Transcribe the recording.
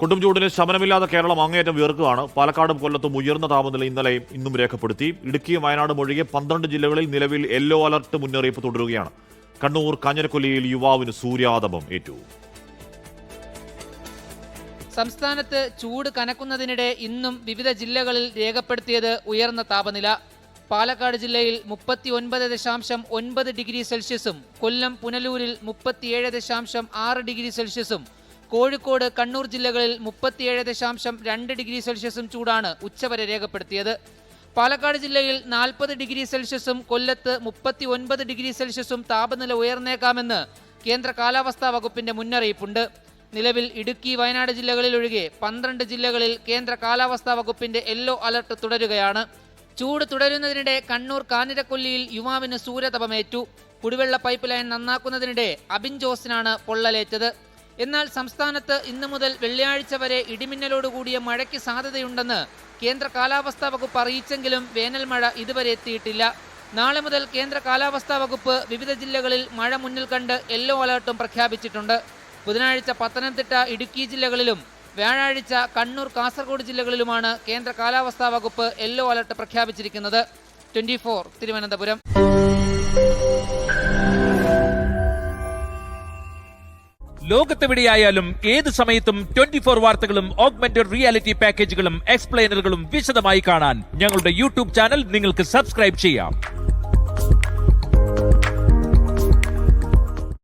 കൊടും ചൂടിന് ശമനമില്ലാതെ കേരളം അങ്ങേയറ്റം വിയർക്കുകയാണ്. പാലക്കാടും കൊല്ലത്തും ഉയർന്ന താപനില ഇന്നലെയും ഇന്നും രേഖപ്പെടുത്തി. ഇടുക്കിയും വയനാടും ഒഴികെ 12 ജില്ലകളിൽ നിലവിൽ യെല്ലോ അലർട്ട് മുന്നറിയിപ്പ് തുടരുകയാണ്. കണ്ണൂർ കാഞ്ഞിരക്കൊല്ലിയിൽ യുവാവിന് സൂര്യാതപം ഏറ്റു. സംസ്ഥാനത്ത് ചൂട് കനക്കുന്നതിനിടെ ഇന്നും വിവിധ ജില്ലകളിൽ രേഖപ്പെടുത്തിയത് ഉയർന്ന താപനില. പാലക്കാട് ജില്ലയിൽ 39.9 ഡിഗ്രി സെൽഷ്യസും കൊല്ലം പുനലൂരിൽ 37.6 ഡിഗ്രി സെൽഷ്യസും കോഴിക്കോട് കണ്ണൂർ ജില്ലകളിൽ 37.2 ഡിഗ്രി സെൽഷ്യസും ചൂടാണ് ഉച്ചവരെ രേഖപ്പെടുത്തിയത്. പാലക്കാട് ജില്ലയിൽ 40 ഡിഗ്രി സെൽഷ്യസും കൊല്ലത്ത് 39 ഡിഗ്രി സെൽഷ്യസും താപനില ഉയർന്നേക്കാമെന്ന് കേന്ദ്ര കാലാവസ്ഥാ വകുപ്പിന്റെ മുന്നറിയിപ്പുണ്ട്. നിലവിൽ ഇടുക്കി വയനാട് ജില്ലകളിൽ ഒഴികെ 12 ജില്ലകളിൽ കേന്ദ്ര കാലാവസ്ഥാ വകുപ്പിന്റെ യെല്ലോ അലർട്ട് തുടരുകയാണ്. ചൂട് തുടരുന്നതിനിടെ കണ്ണൂർ കാഞ്ഞിരക്കൊല്ലിയിൽ യുവാവിന് സൂര്യതപമേറ്റു. കുടിവെള്ള പൈപ്പ് ലൈൻ നന്നാക്കുന്നതിനിടെ അബിൻ ജോസിനാണ് പൊള്ളലേറ്റത്. എന്നാൽ സംസ്ഥാനത്ത് ഇന്നു മുതൽ വെള്ളിയാഴ്ച വരെ ഇടിമിന്നലോടുകൂടിയ മഴയ്ക്ക് സാധ്യതയുണ്ടെന്ന് കേന്ദ്ര കാലാവസ്ഥാ വകുപ്പ് അറിയിച്ചെങ്കിലും വേനൽ മഴ ഇതുവരെ എത്തിയിട്ടില്ല. നാളെ മുതൽ കേന്ദ്ര കാലാവസ്ഥാ വകുപ്പ് വിവിധ ജില്ലകളിൽ മഴ മുന്നിൽ കണ്ട് യെല്ലോ അലർട്ടും പ്രഖ്യാപിച്ചിട്ടുണ്ട്. ബുധനാഴ്ച പത്തനംതിട്ട, ഇടുക്കി ജില്ലകളിലും വ്യാഴാഴ്ച കണ്ണൂർ, കാസർഗോഡ് ജില്ലകളിലുമാണ് കേന്ദ്ര കാലാവസ്ഥാ വകുപ്പ് യെല്ലോ അലർട്ട് പ്രഖ്യാപിച്ചിരിക്കുന്നത്. 24 തിരുവനന്തപുരം. ലോകത്തെവിടെയായാലും ഏത് സമയത്തും 24 വാർത്തകളും ഓഗ്മെന്റഡ് റിയാലിറ്റി പാക്കേജുകളും എക്സ്പ്ലെയിനറുകളും വിശദമായി കാണാൻ ഞങ്ങളുടെ യൂട്യൂബ് ചാനൽ നിങ്ങൾക്ക് സബ്സ്ക്രൈബ് ചെയ്യാം.